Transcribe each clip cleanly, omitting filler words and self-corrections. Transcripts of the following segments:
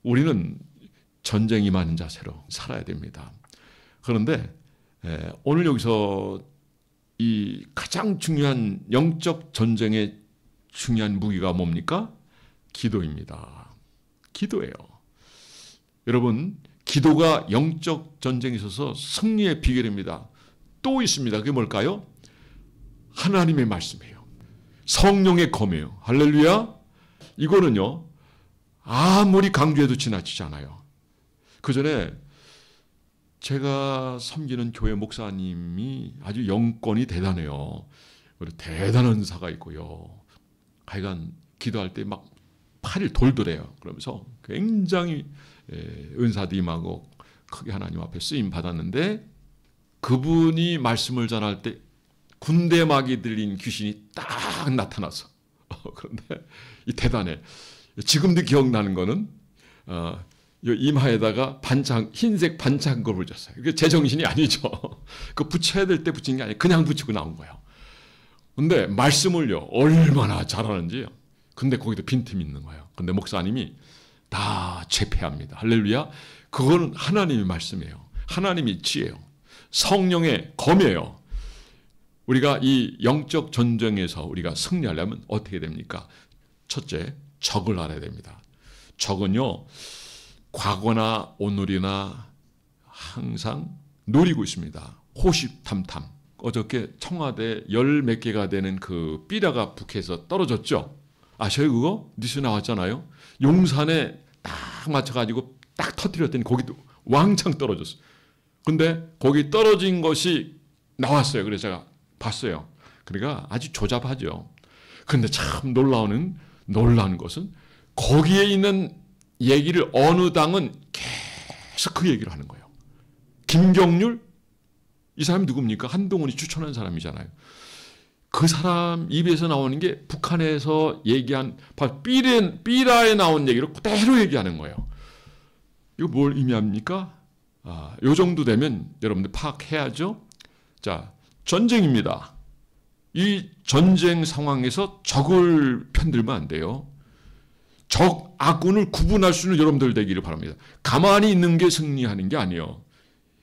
우리는 전쟁이 많은 자세로 살아야 됩니다. 그런데 오늘 여기서 이 가장 중요한 영적 전쟁의 중요한 무기가 뭡니까? 기도입니다. 기도예요. 여러분, 기도가 영적 전쟁에 있어서 승리의 비결입니다. 또 있습니다. 그게 뭘까요? 하나님의 말씀이에요. 성령의 검이에요. 할렐루야. 이거는요, 아무리 강조해도 지나치지 않아요. 그 전에 제가 섬기는 교회 목사님이 아주 영권이 대단해요. 대단한 은사가 있고요. 하여간 기도할 때 막 팔이 돌더래요. 그러면서 굉장히 은사도 임하고 크게 하나님 앞에 쓰임 받았는데, 그분이 말씀을 전할 때 군대막이 들린 귀신이 딱 나타나서 그런데 이 대단해. 지금도 기억나는 거는 이마에다가 흰색 반창고를 붙였어요. 이게 제정신이 아니죠. 그 붙여야 될 때 붙인 게 아니에요. 그냥 붙이고 나온 거예요. 근데 말씀을요, 얼마나 잘하는지요. 근데 거기도 빈틈이 있는 거예요. 근데 목사님이 다 제패합니다. 할렐루야. 그건 하나님의 말씀이에요. 하나님의 지혜예요. 성령의 검이에요. 우리가 이 영적 전쟁에서 우리가 승리하려면 어떻게 됩니까? 첫째, 적을 알아야 됩니다. 적은요, 과거나 오늘이나 항상 노리고 있습니다. 호시탐탐. 어저께 청와대 10몇 개가 되는 그 삐라가 북해에서 떨어졌죠? 아셔요 그거? 뉴스 나왔잖아요. 용산에 딱 맞춰가지고 딱 터뜨렸더니 거기도 왕창 떨어졌어요. 근데 거기 떨어진 것이 나왔어요. 그래서 제가 봤어요. 그러니까 아주 조잡하죠. 근데 참 놀라운 것은 거기에 있는 얘기를 어느 당은 계속 그 얘기를 하는 거예요. 김경률? 이 사람이 누굽니까? 한동훈이 추천한 사람이잖아요. 그 사람 입에서 나오는 게 북한에서 얘기한 삐라에 나온 얘기를 그대로 얘기하는 거예요. 이거 뭘 의미합니까? 요 정도 되면 여러분들 파악해야죠. 자, 전쟁입니다. 이 전쟁 상황에서 적을 편들면 안 돼요. 적, 악군을 구분할 수 있는 여러분들 되기를 바랍니다. 가만히 있는 게 승리하는 게 아니에요.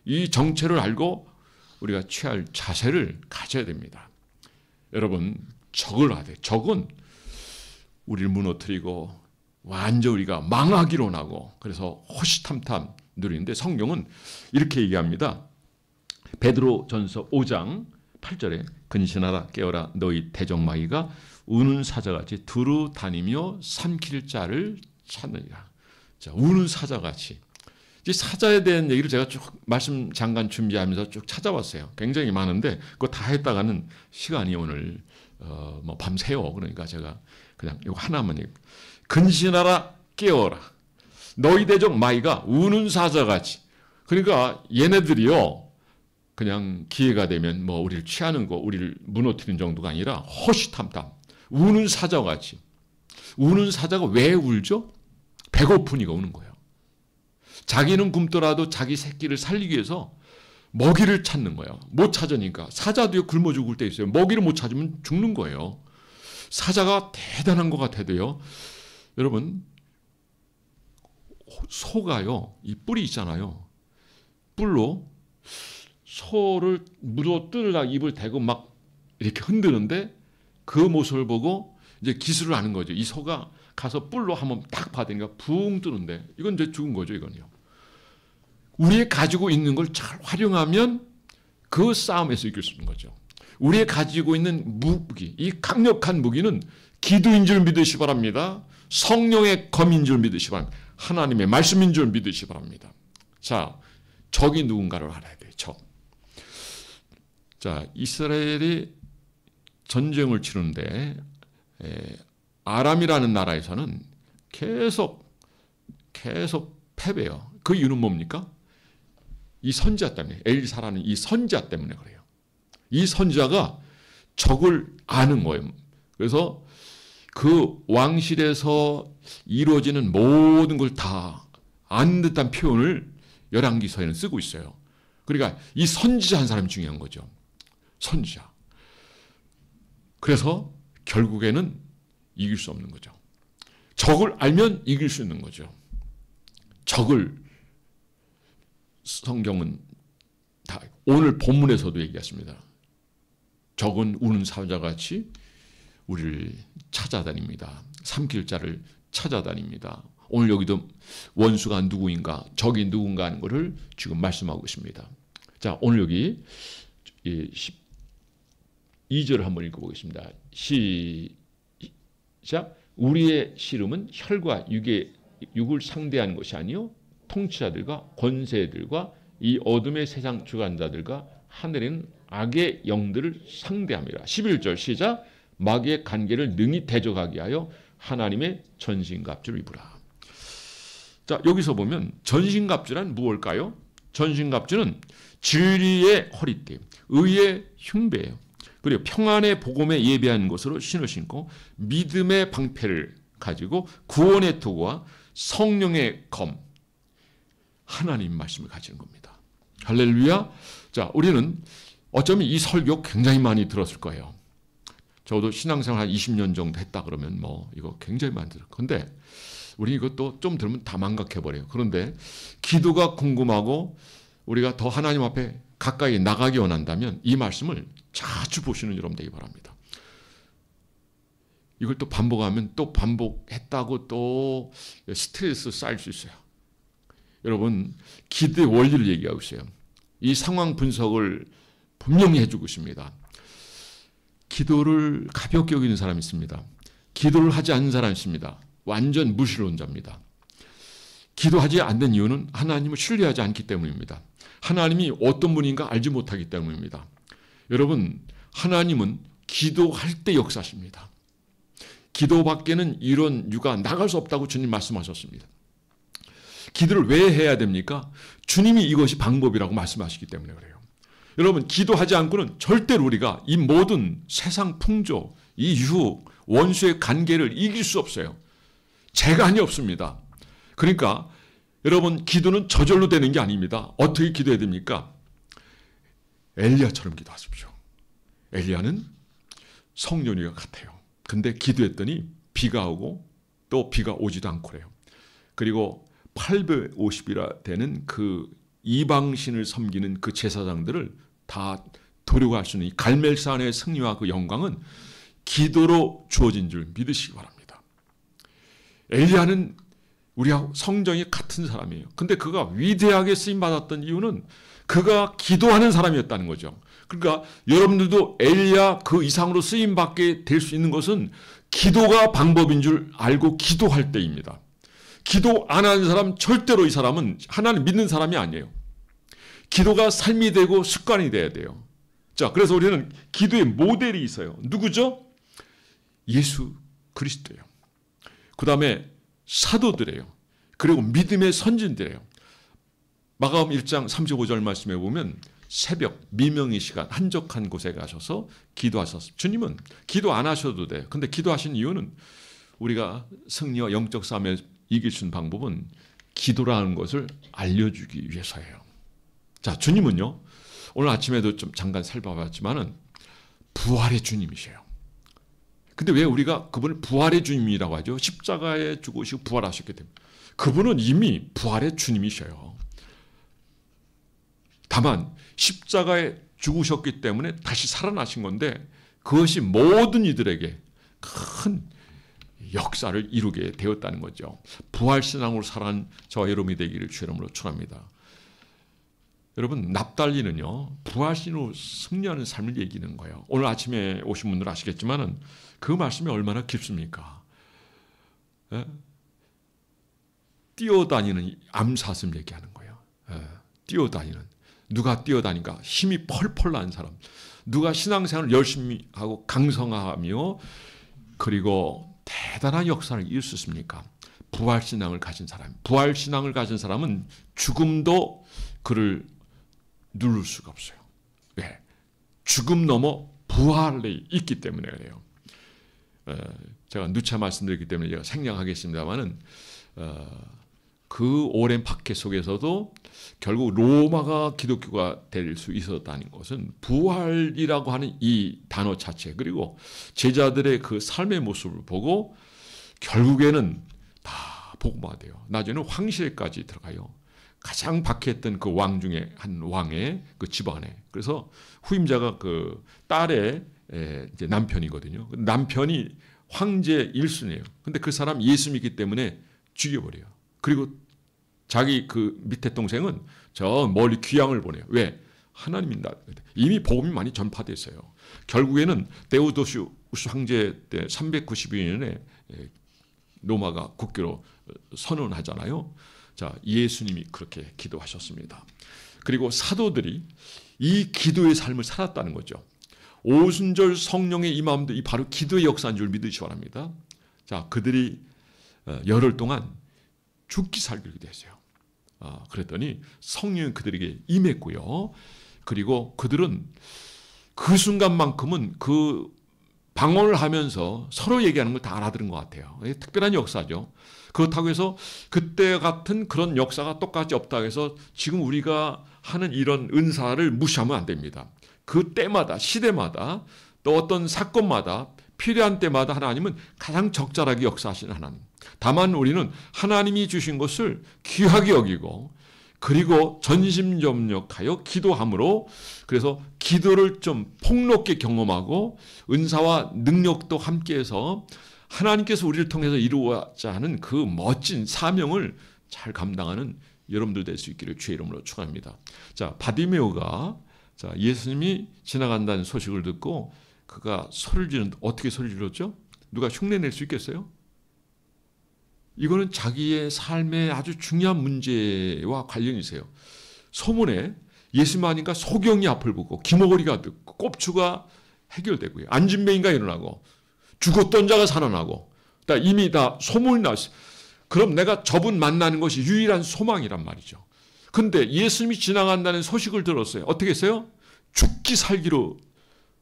이 정체를 알고 우리가 취할 자세를 가져야 됩니다. 여러분, 적을 알아야 돼요. 적은 우리를 무너뜨리고 완전 우리가 망하기로 나고 그래서 호시탐탐 누리는데, 성경은 이렇게 얘기합니다. 베드로전서 5장 8절에 근신하라 깨어라 너희 대적마귀가 우는 사자같이 두루 다니며 삼킬 자를 찾느니라. 자, 우는 사자같이. 이 사자에 대한 얘기를 제가 쭉 말씀 잠깐 준비하면서 쭉 찾아봤어요. 굉장히 많은데 그거 다 했다가는 시간이 오늘 밤새워. 그러니까 제가 그냥 이거 하나만 얘기합니다. 근신하라 깨어라 너희 대적 마귀가 우는 사자같이. 그러니까 얘네들이요, 그냥 기회가 되면 뭐 우리를 취하는 거, 우리를 무너뜨리는 정도가 아니라 호시탐탐 우는 사자같이. 우는 사자가 왜 울죠? 배고프니까 우는 거예요. 자기는 굶더라도 자기 새끼를 살리기 위해서 먹이를 찾는 거예요. 못 찾으니까. 사자도 굶어 죽을 때 있어요. 먹이를 못 찾으면 죽는 거예요. 사자가 대단한 것 같아도요, 여러분, 소가요, 이 뿔이 있잖아요. 뿔로 소를 물어 뜯으려고 입을 대고 막 이렇게 흔드는데 그 모습을 보고 이제 기술을 아는 거죠. 이 소가 가서 뿔로 한번 딱 받으니까 붕 뜨는데 이건 이제 죽은 거죠. 이건요. 우리의 가지고 있는 걸 잘 활용하면 그 싸움에서 이길 수 있는 거죠. 우리의 가지고 있는 무기, 이 강력한 무기는 기도인 줄 믿으시 바랍니다. 성령의 검인 줄 믿으시 바랍니다. 하나님의 말씀인 줄 믿으시 바랍니다. 자, 적이 누군가를 알아야 돼요. 적. 자, 이스라엘이 전쟁을 치는데 아람이라는 나라에서는 계속 패배해요. 그 이유는 뭡니까? 이 선지자 때문에, 엘사라는 이 선지자 때문에 그래요. 이 선지자가 적을 아는 거예요. 그래서 그 왕실에서 이루어지는 모든 걸 다 아는 듯한 표현을 열왕기서에는 쓰고 있어요. 그러니까 이 선지자 한 사람이 중요한 거죠. 선지자. 그래서 결국에는 이길 수 없는 거죠. 적을 알면 이길 수 있는 거죠. 적을 성경은 다 오늘 본문에서도 얘기했습니다. 적은 우는 사자같이 우리를 찾아다닙니다. 삼킬 자를 찾아다닙니다. 오늘 여기도 원수가 누구인가, 적이 누군가 하는 것을 지금 말씀하고 있습니다. 자, 오늘 여기 12절을 한번 읽어보겠습니다. 시작. 우리의 씨름은 혈과 육을 상대하는 것이 아니요 통치자들과 권세들과 이 어둠의 세상 주관자들과 하늘에는 악의 영들을 상대합니다. 11절 시작. 마귀의 관계를 능히 대적하게 하여 하나님의 전신갑주를 입으라. 자, 여기서 보면 전신갑주란 무엇일까요? 전신갑주는 진리의 허리띠, 의의 흉배예요. 그리고 평안의 복음에 예배하는 것으로 신을 신고 믿음의 방패를 가지고 구원의 도구와 성령의 검, 하나님 말씀을 가지는 겁니다. 할렐루야. 자, 우리는 어쩌면 이 설교 굉장히 많이 들었을 거예요. 저도 신앙생활 한 20년 정도 했다 그러면 이거 굉장히 많이 들어요. 근데 우리 이것도 좀 들으면 다 망각해버려요. 그런데 기도가 궁금하고 우리가 더 하나님 앞에 가까이 나가기 원한다면 이 말씀을 자주 보시는 여러분 되기 바랍니다. 이걸 또 반복하면 또 반복했다고 또 스트레스 쌓일 수 있어요. 여러분, 기도의 원리를 얘기하고 있어요. 이 상황 분석을 분명히 해주고 있습니다. 기도를 가볍게 여기는 사람이 있습니다. 기도를 하지 않는 사람이 있습니다. 완전 무신론자입니다. 기도하지 않는 이유는 하나님을 신뢰하지 않기 때문입니다. 하나님이 어떤 분인가 알지 못하기 때문입니다. 여러분, 하나님은 기도할 때 역사하십니다. 기도 밖에는 이런 유가 나갈 수 없다고 주님 말씀하셨습니다. 기도를 왜 해야 됩니까? 주님이 이것이 방법이라고 말씀하시기 때문에 그래요. 여러분, 기도하지 않고는 절대로 우리가 이 모든 세상 풍조, 이 유혹, 원수의 관계를 이길 수 없어요. 재간이 없습니다. 그러니까 여러분, 기도는 저절로 되는 게 아닙니다. 어떻게 기도해야 됩니까? 엘리야처럼 기도하십시오. 엘리야는 성년이와 같아요. 근데 기도했더니 비가 오고 또 비가 오지도 않고 그래요. 그리고 850이라 되는 그 이방신을 섬기는 그 제사장들을 다 도려갈 수 있는 이 갈멜산의 승리와 그 영광은 기도로 주어진 줄 믿으시기 바랍니다. 엘리야는 우리하고 성정이 같은 사람이에요. 근데 그가 위대하게 쓰임받았던 이유는 그가 기도하는 사람이었다는 거죠. 그러니까 여러분들도 엘리야 그 이상으로 쓰임받게 될 수 있는 것은 기도가 방법인 줄 알고 기도할 때입니다. 기도 안 하는 사람 절대로 이 사람은 하나님 믿는 사람이 아니에요. 기도가 삶이 되고 습관이 돼야 돼요. 자, 그래서 우리는 기도의 모델이 있어요. 누구죠? 예수 그리스도예요. 그 다음에 사도들이에요. 그리고 믿음의 선진들이에요. 마가음 1장 35절 말씀에 보면 새벽 미명의 시간 한적한 곳에 가셔서 기도하셨습니다. 주님은 기도 안 하셔도 돼요. 근데 기도하신 이유는 우리가 승리와 영적 싸움에 이길 수 있는 방법은 기도라는 것을 알려주기 위해서예요. 자, 주님은요, 오늘 아침에도 좀 잠깐 살펴봤지만은 부활의 주님이세요. 근데 왜 우리가 그분을 부활의 주님이라고 하죠? 십자가에 죽으시고 부활하셨기 때문에. 그분은 이미 부활의 주님이셔요. 다만 십자가에 죽으셨기 때문에 다시 살아나신 건데 그것이 모든 이들에게 큰 역사를 이루게 되었다는 거죠. 부활신앙으로 살아간 저와 여러분이 되기를 주의 이름으로 축원합니다. 여러분, 납달리는요, 부활신으로 승리하는 삶을 얘기하는 거예요. 오늘 아침에 오신 분들 아시겠지만은 그 말씀이 얼마나 깊습니까? 예? 뛰어다니는 암사슴 얘기하는 거예요. 예. 뛰어다니는. 누가 뛰어다니까 힘이 펄펄 나는 사람. 누가 신앙생활을 열심히 하고 강성하며 그리고 대단한 역사를 이룰 수 있습니까? 부활신앙을 가진 사람. 부활신앙을 가진 사람은 죽음도 그를 누를 수가 없어요. 왜? 죽음 넘어 부활이 있기 때문에 그래요. 제가 누차 말씀드렸기 때문에 제가 생략하겠습니다만은 그 오랜 박해 속에서도 결국 로마가 기독교가 될 수 있었다는 것은 부활이라고 하는 이 단어 자체, 그리고 제자들의 그 삶의 모습을 보고 결국에는 다 복음화돼요. 나중에는 황실에까지 들어가요. 가장 박해했던 그 왕 중에 한 왕의 그 집안에. 그래서 후임자가 그 딸의 이제 남편이거든요. 남편이 황제 1순위예요. 근데 그 사람 예수 믿기 때문에 죽여버려요. 그리고 자기 그 밑에 동생은 저 멀리 귀양을 보내요. 왜? 하나님입니다. 이미 복음이 많이 전파됐어요. 결국에는 데오도시우스 황제 때 392년에 로마가 국교로 선언하잖아요. 자, 예수님이 그렇게 기도하셨습니다. 그리고 사도들이 이 기도의 삶을 살았다는 거죠. 오순절 성령의 임함도 이 바로 기도의 역사인 줄 믿으시기 바랍니다. 자, 그들이 열흘 동안 죽기 살기를 기도했어요. 그랬더니 성령이 그들에게 임했고요. 그리고 그들은 그 순간만큼은 그 방언을 하면서 서로 얘기하는 걸 다 알아들은 것 같아요. 특별한 역사죠. 그렇다고 해서 그때 같은 그런 역사가 똑같이 없다고 해서 지금 우리가 하는 이런 은사를 무시하면 안 됩니다. 그 때마다 시대마다 또 어떤 사건마다 필요한 때마다 하나님은 가장 적절하게 역사하시는 하나님. 다만 우리는 하나님이 주신 것을 귀하게 여기고 그리고 전심전력하여 기도함으로 그래서 기도를 좀 폭넓게 경험하고 은사와 능력도 함께해서 하나님께서 우리를 통해서 이루어야 하는 그 멋진 사명을 잘 감당하는 여러분들 될 수 있기를 주의 이름으로 축원합니다. 자, 바디메오가 자, 예수님이 지나간다는 소식을 듣고 그가 소리를 지르는데 어떻게 소리를 질렀죠? 누가 흉내낼 수 있겠어요? 이거는 자기의 삶의 아주 중요한 문제와 관련이 있어요. 소문에 예수님 하니까 소경이 앞을 보고 기모거리가 듣고 꼽추가 해결되고요. 안진뱅이가 일어나고 죽었던 자가 살아나고 이미 다 소문이 났어요. 그럼 내가 저분 만나는 것이 유일한 소망이란 말이죠. 근데 예수님이 지나간다는 소식을 들었어요. 어떻게 했어요? 죽기 살기로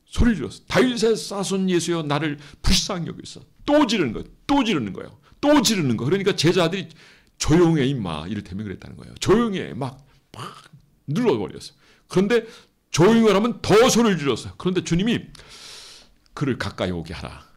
소리를 질렀어요. 다윗의 사손 예수여 나를 불쌍히 여기소. 또 지르는 거예요. 또 지르는 거예요. 또 지르는 거. 그러니까 제자들이 조용해 임마 이를테면 그랬다는 거예요. 조용해 막 눌러버렸어요. 그런데 조용히 하면 더 소리를 질렀어요. 그런데 주님이 그를 가까이 오게 하라.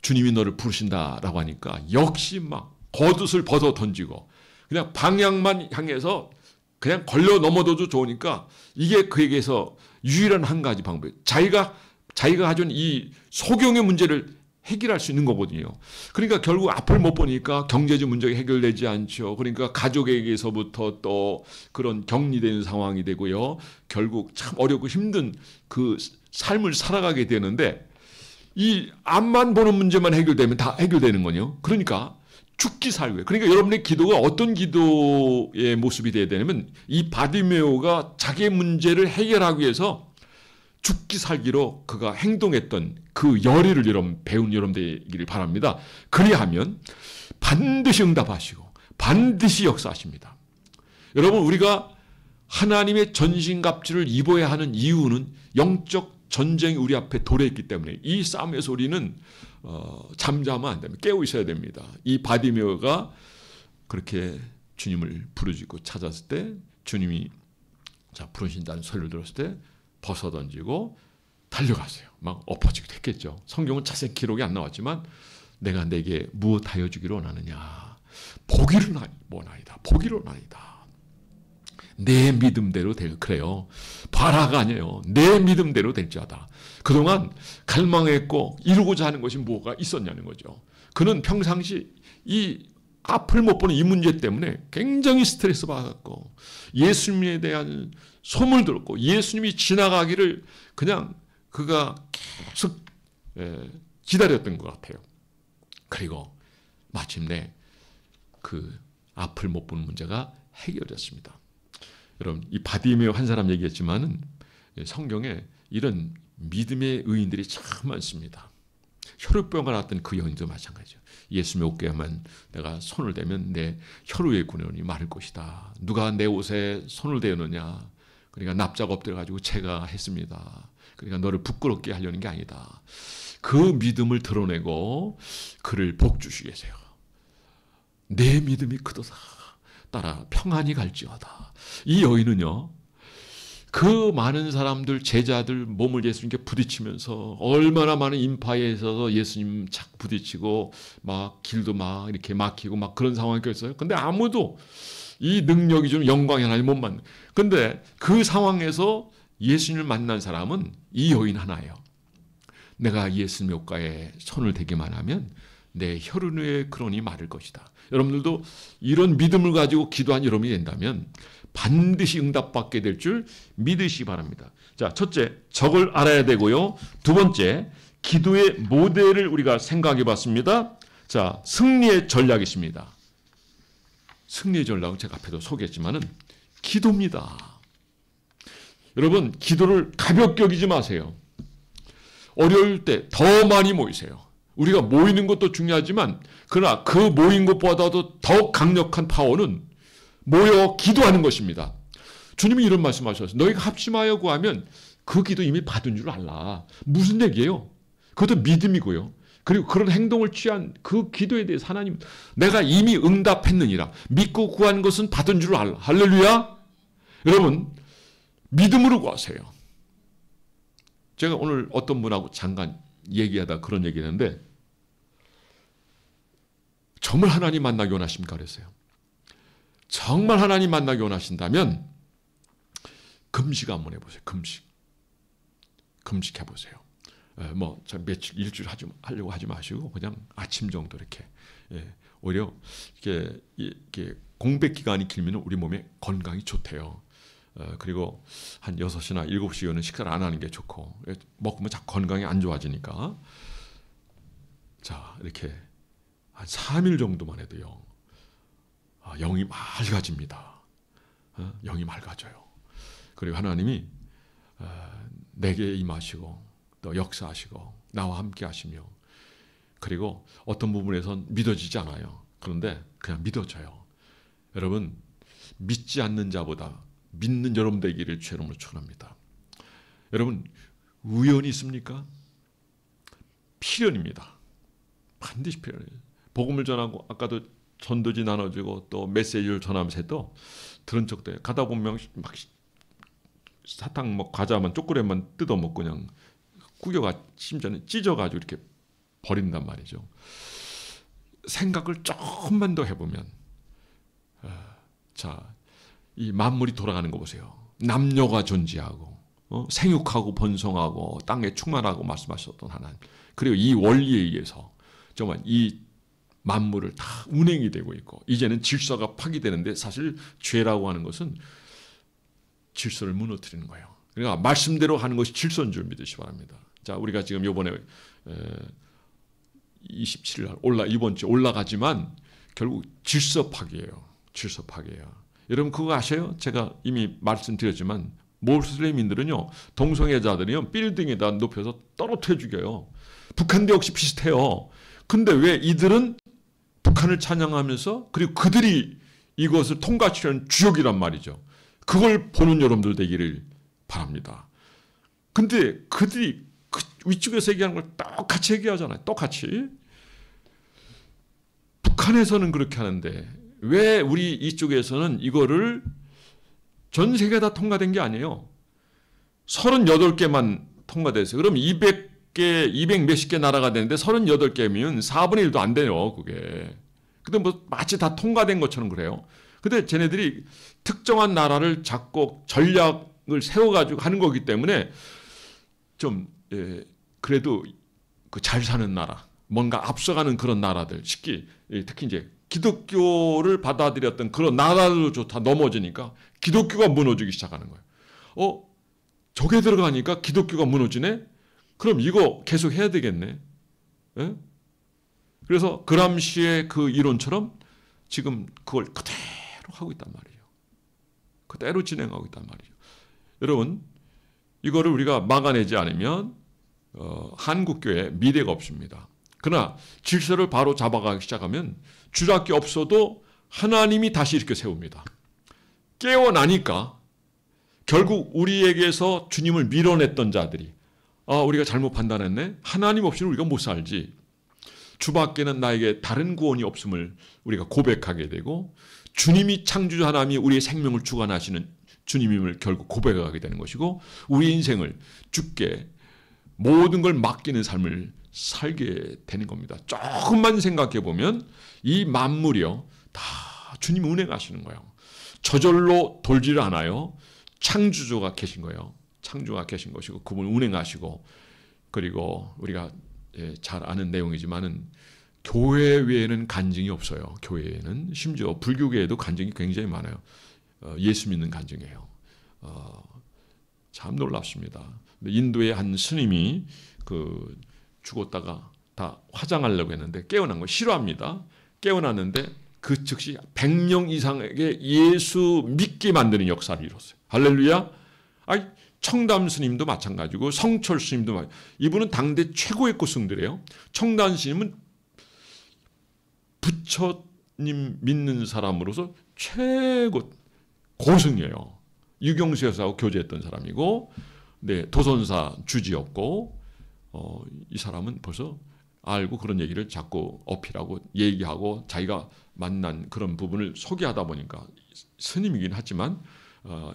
주님이 너를 부르신다라고 하니까 역시 막 겉옷을 벗어 던지고 그냥 방향만 향해서 그냥 걸려 넘어져도 좋으니까 이게 그에게서 유일한 한 가지 방법이에요. 자기가 가진 이 소경의 문제를 해결할 수 있는 거거든요. 그러니까 결국 앞을 못 보니까 경제적 문제가 해결되지 않죠. 그러니까 가족에게서부터 또 그런 격리되는 상황이 되고요. 결국 참 어렵고 힘든 그 삶을 살아가게 되는데 이 앞만 보는 문제만 해결되면 다 해결되는 거요. 그러니까 죽기 살기. 그러니까 여러분의 기도가 어떤 기도의 모습이 되어야 되냐면 이 바디메오가 자기의 문제를 해결하기 위해서 죽기 살기로 그가 행동했던 그 열의를 여러분 배운 여러분 되기를 바랍니다. 그리하면 반드시 응답하시고 반드시 역사하십니다. 여러분 우리가 하나님의 전신갑주를 입어야 하는 이유는 영적 전쟁이 우리 앞에 도래했기 때문에 이 싸움에서 우리는 잠자면 안 됩니다. 깨어 있어야 됩니다. 이 바디메오가 그렇게 주님을 부르짖고 찾았을 때 주님이 부르신다는 소리를 들었을 때 벗어던지고 달려갔어요. 막 엎어지기도 했겠죠. 성경은 자세히 기록이 안 나왔지만 내가 내게 무엇하여 주기를 원하느냐. 보기를 원하이다. 보기를 원하이다. 내 믿음대로 그래요. 바라가 아니에요. 내 믿음대로 될지어다. 그동안 갈망했고 이루고자 하는 것이 뭐가 있었냐는 거죠. 그는 평상시 이 앞을 못 보는 이 문제 때문에 굉장히 스트레스 받았고 예수님에 대한 소문을 들었고 예수님이 지나가기를 그냥 그가 계속 기다렸던 것 같아요. 그리고 마침내 그 앞을 못 보는 문제가 해결됐습니다. 여러분 이 바디메오 한 사람 얘기했지만은 성경에 이런 믿음의 의인들이 참 많습니다. 혈루병을 앓았던 그 여인도 마찬가지죠. 예수님의 어깨에만 내가 손을 대면 내 혈루의 군원이 마를 것이다. 누가 내 옷에 손을 대느냐. 그러니까 납작 엎드려가지고 제가 했습니다. 그러니까 너를 부끄럽게 하려는 게 아니다. 그 믿음을 드러내고 그를 복주시게 하세요. 내 믿음이 크도다. 따라 평안히 갈지어다. 이 여인은요. 그 많은 사람들, 제자들 몸을 예수님께 부딪히면서 얼마나 많은 인파에 있어서 예수님 착 부딪히고 막 길도 막 이렇게 막히고 막 그런 상황이었어요. 근데 아무도 이 능력이 좀 영광이 하나님 못 만나. 근데 그 상황에서 예수님을 만난 사람은 이 여인 하나예요. 내가 예수님의 옷가에 손을 대기만 하면 내 혈흔 후에 그러니 마를 것이다. 여러분들도 이런 믿음을 가지고 기도한 여러분이 된다면 반드시 응답받게 될 줄 믿으시기 바랍니다. 자, 첫째, 적을 알아야 되고요. 두 번째, 기도의 모델을 우리가 생각해 봤습니다. 자, 승리의 전략이 있습니다. 승리의 전략은 제가 앞에도 소개했지만은 기도입니다. 여러분, 기도를 가볍게 여기지 마세요. 어려울 때 더 많이 모이세요. 우리가 모이는 것도 중요하지만 그러나 그 모인 것보다도 더 강력한 파워는 모여 기도하는 것입니다. 주님이 이런 말씀하셨어요. 너희가 합심하여 구하면 그 기도 이미 받은 줄 알라. 무슨 얘기예요? 그것도 믿음이고요. 그리고 그런 행동을 취한 그 기도에 대해서 하나님 내가 이미 응답했느니라. 믿고 구한 것은 받은 줄 알라. 할렐루야. 여러분 믿음으로 구하세요. 제가 오늘 어떤 분하고 잠깐 얘기하다 그런 얘기했는데 정말 하나님 만나기 원하십니까? 그랬어요. 정말 하나님 만나기 원하신다면 금식 한번 해보세요. 금식 해보세요. 뭐 며칠 일주일 하려고 하지 마시고 그냥 아침 정도 이렇게 오히려 이게 공백 기간이 길면 우리 몸에 건강이 좋대요. 그리고 한 6시나 7시 이후는 식사를 안 하는 게 좋고 먹으면 자꾸 건강이 안 좋아지니까 자 이렇게 한 3일 정도만 해도요. 영이 맑아집니다. 영이 맑아져요. 그리고 하나님이 내게 임하시고 또 역사하시고 나와 함께 하시며 그리고 어떤 부분에선 믿어지지 않아요. 그런데 그냥 믿어져요. 여러분 믿지 않는 자보다 믿는 여러분 되기를 주의 이름으로 축원합니다. 여러분 우연이 있습니까? 필연입니다. 반드시 필연이에요. 복음을 전하고 아까도 전도지 나눠주고 또 메시지를 전하면서 해도 들은 적도 해요. 가다 보면 막 사탕 뭐 과자만 초콜릿만 뜯어먹고 그냥 구겨가 심지어는 찢어가지고 이렇게 버린단 말이죠. 생각을 조금만 더 해보면 자, 이 만물이 돌아가는 거 보세요. 남녀가 존재하고 생육하고 번성하고 땅에 충만하고 말씀하셨던 하나님. 그리고 이 원리에 의해서 정말 이 만물을 다 운행이 되고 있고 이제는 질서가 파기되는데 사실 죄라고 하는 것은 질서를 무너뜨리는 거예요. 그러니까 말씀대로 하는 것이 질서인 줄 믿으시기 바랍니다. 자, 우리가 지금 이번에 27일 날 이번 주에 올라가지만 결국 질서 파기예요. 질서 파기예요. 여러분 그거 아세요? 제가 이미 말씀드렸지만 모슬렘인들은요 동성애자들이요 빌딩에다 높여서 떨어뜨려 죽여요. 북한도 역시 비슷해요. 근데 왜 이들은 북한을 찬양하면서 그리고 그들이 이것을 통과시키는 주역이란 말이죠. 그걸 보는 여러분들 되기를 바랍니다. 근데 그들이 그 위쪽에서 얘기하는 걸 똑같이 얘기하잖아요. 똑같이. 북한에서는 그렇게 하는데 왜 우리 이쪽에서는 이거를 전 세계가 다 통과된 게 아니에요. 38개만 통과됐어요. 그럼 200 몇십 개 나라가 되는데 38개면 4분의 1도 안 돼요. 그게. 근데 뭐 마치 다 통과된 것처럼 그래요. 근데 쟤네들이 특정한 나라를 잡고 전략을 세워가지고 하는 거기 때문에 좀 그래도 그 잘 사는 나라, 뭔가 앞서가는 그런 나라들, 특히 이제 기독교를 받아들였던 그런 나라들도 다 넘어지니까 기독교가 무너지기 시작하는 거예요. 저게 들어가니까 기독교가 무너지네? 그럼 이거 계속 해야 되겠네. 예? 그래서 그람시의 그 이론처럼 지금 그걸 그대로 하고 있단 말이에요. 그대로 진행하고 있단 말이죠. 여러분, 이거를 우리가 막아내지 않으면 한국교회 미래가 없습니다. 그러나 질서를 바로 잡아가기 시작하면 주작이 없어도 하나님이 다시 이렇게 세웁니다. 깨어나니까 결국 우리에게서 주님을 밀어냈던 자들이 우리가 잘못 판단했네. 하나님 없이는 우리가 못 살지. 주 밖에는 나에게 다른 구원이 없음을 우리가 고백하게 되고 주님이 창조주 하나님이 우리의 생명을 주관하시는 주님임을 결국 고백하게 되는 것이고 우리 인생을 주께 모든 걸 맡기는 삶을 살게 되는 겁니다. 조금만 생각해 보면 이 만물이요 다 주님 운행하시는 거예요. 저절로 돌지를 않아요. 창조주가 계신 거예요. 창조가 계신 것이고 그분 운행하시고 그리고 우리가 잘 아는 내용이지만은 교회 외에는 간증이 없어요. 교회에는 심지어 불교계에도 간증이 굉장히 많아요. 예수 믿는 간증이에요. 참 놀랍습니다. 인도의 한 스님이 죽었다가 다 화장하려고 했는데 깨어난 거 싫어합니다. 깨어났는데 그 즉시 100명 이상에게 예수 믿게 만드는 역사를 이뤘어요. 할렐루야. 청담 스님도 마찬가지고 성철 스님도 마찬가지고 이분은 당대 최고의 고승들이에요. 청담 스님은 부처님 믿는 사람으로서 최고 고승이에요. 유경수 여사하고 교제했던 사람이고 도선사 주지였고 이 사람은 벌써 알고 그런 얘기를 자꾸 어필하고 얘기하고 자기가 만난 그런 부분을 소개하다 보니까 스님이긴 하지만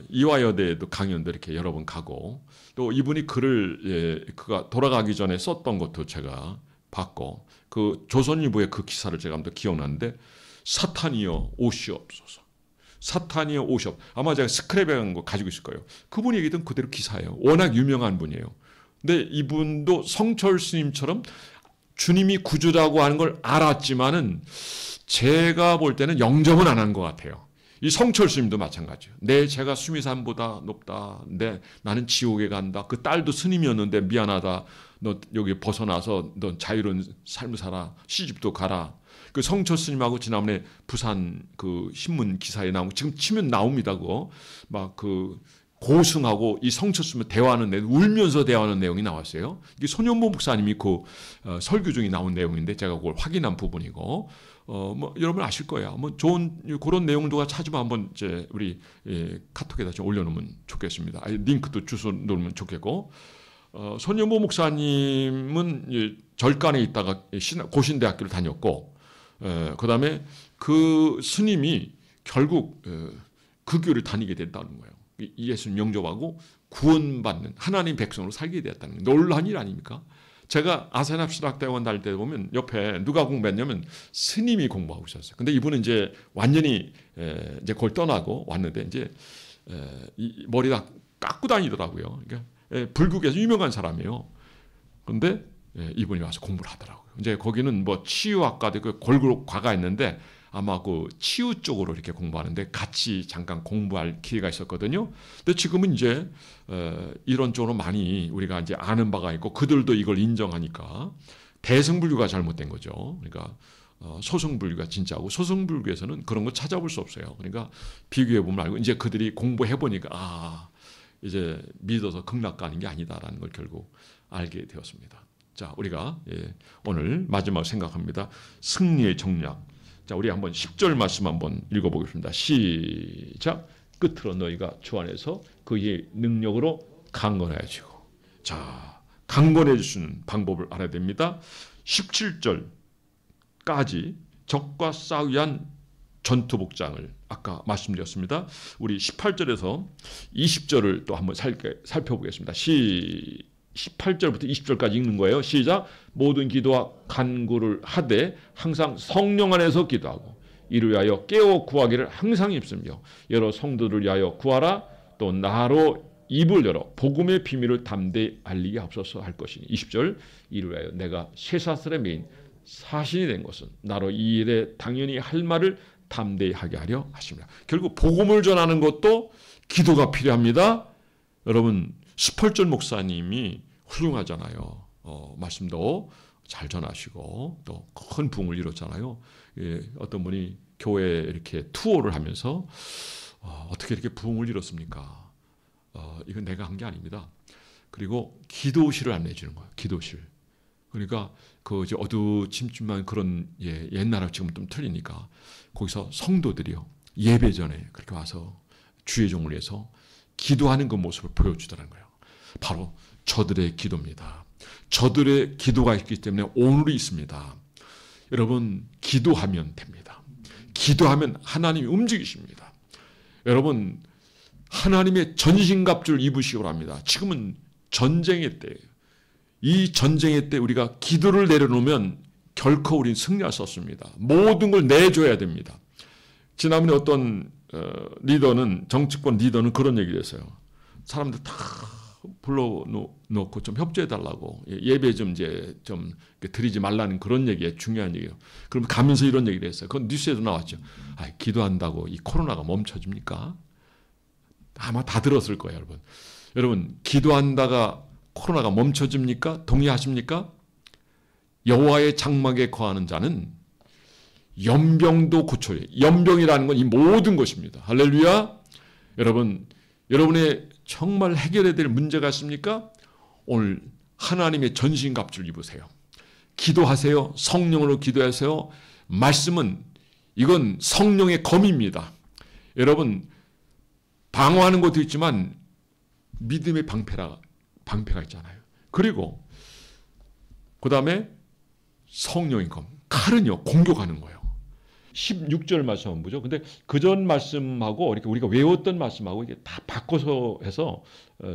이화여대에도 강연도 이렇게 여러 번 가고 또 이분이 글을 그가 돌아가기 전에 썼던 것도 제가 봤고 그 조선일보의 그 기사를 제가 한번 기억나는데 사탄이여 오시옵소서. 사탄이여 오시옵. 아마 제가 스크랩에 한 거 가지고 있을 거예요. 그분이 얘기던 그대로 기사예요. 워낙 유명한 분이에요. 근데 이분도 성철 스님처럼 주님이 구주라고 하는 걸 알았지만은 제가 볼 때는 영접은 안 한 것 같아요. 이 성철 스님도 마찬가지예요. 내 제가 수미산보다 높다. 나는 지옥에 간다. 그 딸도 스님이었는데 미안하다. 너 여기 벗어나서 너 자유로운 삶을 살아. 시집도 가라. 그 성철 스님하고 지난번에 부산 그 신문 기사에 나오고 지금 치면 나옵니다. 그거 막 그 고승하고 이 성철 스님 대화하는 내용, 울면서 대화하는 내용이 나왔어요. 이게 손현보 목사님이 그 설교 중에 나온 내용인데 제가 그걸 확인한 부분이고. 뭐 여러분 아실 거예요. 뭐 좋은 그런 내용도가 찾으면 한번 이제 우리 카톡에다 좀 올려놓으면 좋겠습니다. 링크도 주소 놓으면 좋겠고. 손현보 목사님은 절간에 있다가 고신대학교를 다녔고, 그다음에 그 스님이 결국 그 교를 다니게 됐다는 거예요. 예수님 영접하고 구원받는 하나님 백성으로 살게 되었다는 거예요. 놀라운 일 아닙니까? 제가 아세나 신학대학원 다닐 때 보면 옆에 누가 공부했냐면 스님이 공부하고 있었어요. 근데 이분은 이제 완전히 이제 그걸 떠나고 왔는데 이제 머리 다 깎고 다니더라고요. 그러니까 불국에서 유명한 사람이에요. 그런데 이분이 와서 공부를 하더라고요. 이제 거기는 뭐 치유학과도 그 골고루 과가 있는데 아마 그 치유 쪽으로 이렇게 공부하는데 같이 잠깐 공부할 기회가 있었거든요. 근데 지금은 이제 이런 쪽으로 많이 우리가 이제 아는 바가 있고 그들도 이걸 인정하니까 대승불교가 잘못된 거죠. 그러니까 소승불교가 진짜고 소승불교에서는 그런 거 찾아볼 수 없어요. 그러니까 비교해 보면 알고 이제 그들이 공부해 보니까 이제 믿어서 극락가는 게 아니다라는 걸 결국 알게 되었습니다. 자, 우리가 오늘 마지막 생각합니다. 승리의 정략. 자, 우리 한번 10절 말씀 한번 읽어보겠습니다. 시작. 끝으로 너희가 주 안에서 그의 능력으로 강건해지고. 자, 강건해지는 방법을 알아야 됩니다. 17절까지 적과 싸우기 위한 전투복장을 아까 말씀드렸습니다. 우리 18절에서 20절을 또 한번 살펴보겠습니다. 18절부터 20절까지 읽는 거예요. 시작. 모든 기도와 간구를 하되 항상 성령 안에서 기도하고 이를 위하여 깨어 구하기를 항상 힘쓰며 여러 성도를 위하여 구하라. 또 나로 입을 열어 복음의 비밀을 담대히 알리게 하옵소서 할 것이니. 20절. 이를 위하여 내가 쇠사슬의 메인 사신이 된 것은 나로 이 일에 당연히 할 말을 담대히 하게 하려 하십니다. 결국 복음을 전하는 것도 기도가 필요합니다. 여러분 스펄전 목사님이 훌륭하잖아요. 말씀도 잘 전하시고 또 큰 부흥을 이뤘잖아요. 어떤 분이 교회에 이렇게 투어를 하면서 어떻게 이렇게 부흥을 이뤘습니까? 이건 내가 한 게 아닙니다. 그리고 기도실을 안내해 주는 거예요. 기도실. 그러니까 그 이제 어두침침한 그런 옛날하고 지금 좀 틀리니까 거기서 성도들이요 예배 전에 그렇게 와서 주의 종을 위해서 기도하는 그 모습을 보여주더라는 거예요. 바로 저들의 기도입니다. 저들의 기도가 있기 때문에 오늘이 있습니다. 여러분 기도하면 됩니다. 기도하면 하나님이 움직이십니다. 여러분 하나님의 전신갑주를 입으시기 바랍니다. 지금은 전쟁의 때예요. 이 전쟁의 때 우리가 기도를 내려놓으면 결코 우리는 승리할 수 없습니다. 모든 걸 내줘야 됩니다. 지난번에 어떤 리더는, 정치권 리더는 그런 얘기를 했어요. 사람들 다 불러놓고 좀 협조해달라고, 예배 좀 드리지 말라는 그런 얘기에 중요한 얘기예요. 그럼 가면서 이런 얘기를 했어요. 그건 뉴스에도 나왔죠. 기도한다고 이 코로나가 멈춰집니까? 아마 다 들었을 거예요, 여러분. 여러분, 기도한다가 코로나가 멈춰집니까? 동의하십니까? 여호와의 장막에 거하는 자는 연병도 고쳐요. 연병이라는 건 이 모든 것입니다. 할렐루야. 여러분, 여러분의 정말 해결해야 될 문제가 있습니까? 오늘 하나님의 전신갑주를 입으세요. 기도하세요. 성령으로 기도하세요. 말씀은 이건 성령의 검입니다. 여러분, 방어하는 것도 있지만 믿음의 방패가 있잖아요. 그리고 그 다음에 성령의 검, 칼은요 공격하는 거예요. 16절 말씀 한번 보죠. 근데 그전 말씀하고 이렇게 우리가 외웠던 말씀하고 이게 다 바꿔서 해서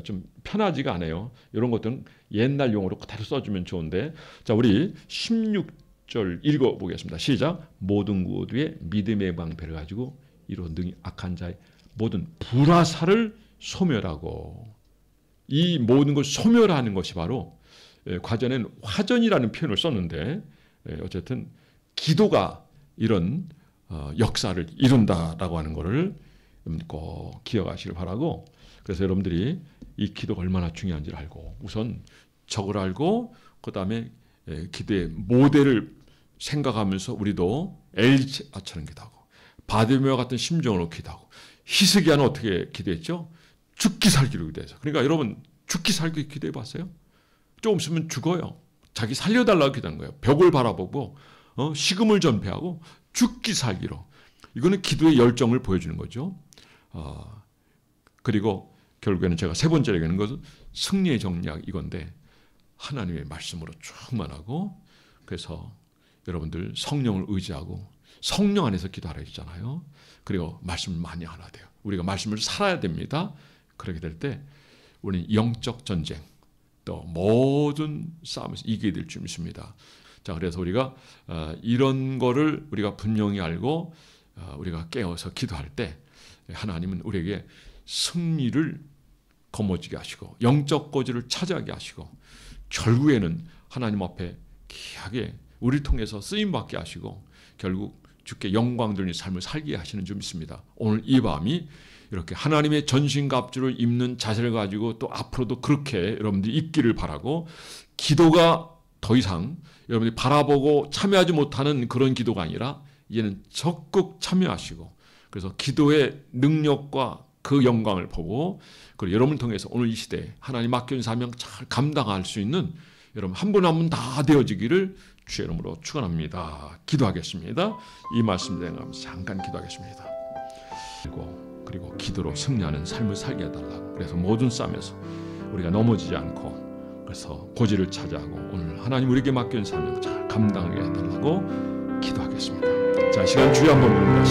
좀 편하지가 않아요. 이런 것들은 옛날 용어로 그대로 써주면 좋은데, 자, 우리 16절 읽어보겠습니다. 시작. 모든 구호두에 믿음의 방패를 가지고 이로 능히 악한 자의 모든 불화살을 소멸하고, 이 모든 걸 소멸하는 것이 바로 과전에는 화전이라는 표현을 썼는데, 어쨌든 기도가 이런 역사를 이룬다라고 하는 것을 꼭 기억하시길 바라고, 그래서 여러분들이 이 기도가 얼마나 중요한지를 알고, 우선 적을 알고 그 다음에 기도의 모델을 생각하면서 우리도 엘리야처럼 기도하고, 바디메와 같은 심정으로 기도하고, 히스기야는 어떻게 기도했죠? 죽기 살기로 기도해서. 그러니까 여러분, 죽기 살기 기도해 봤어요? 조금 있으면 죽어요. 자기 살려달라고 기도한 거예요. 벽을 바라보고 식음을 전폐하고 죽기 살기로. 이거는 기도의 열정을 보여주는 거죠. 그리고 결국에는 제가 세 번째 얘기하는 것은 승리의 정략 이건데, 하나님의 말씀으로 충만하고, 그래서 여러분들 성령을 의지하고 성령 안에서 기도하라 했잖아요. 그리고 말씀을 많이 하나 돼요. 우리가 말씀을 살아야 됩니다. 그렇게 될 때 우리는 영적 전쟁, 또 모든 싸움에서 이기게 될 줄 믿습니다. 자, 그래서 우리가 이런 거를 우리가 분명히 알고 우리가 깨어서 기도할 때 하나님은 우리에게 승리를 거머쥐게 하시고 영적 거지를 차지하게 하시고, 결국에는 하나님 앞에 귀하게 우리를 통해서 쓰임받게 하시고 결국 주께 영광 돌리는 삶을 살게 하시는 줄 믿습니다. 오늘 이 밤이 이렇게 하나님의 전신갑주를 입는 자세를 가지고 또 앞으로도 그렇게 여러분들이 입기를 바라고, 기도가 더 이상 여러분들이 바라보고 참여하지 못하는 그런 기도가 아니라 이제는 적극 참여하시고, 그래서 기도의 능력과 그 영광을 보고, 그리고 여러분을 통해서 오늘 이 시대에 하나님 맡겨진 사명 잘 감당할 수 있는 여러분 한 분 한 분 다 되어지기를 주의 이름으로 축원합니다. 기도하겠습니다. 이 말씀 대행하면서 잠깐 기도하겠습니다. 그리고 기도로 승리하는 삶을 살게 해달라고. 그래서 모든 싸움에서 우리가 넘어지지 않고, 그래서 고지를 차지하고 오늘 하나님 우리에게 맡겨진 사명 잘 감당하게 해달라고 기도하겠습니다. 자, 시간 주여 한번 부릅니다.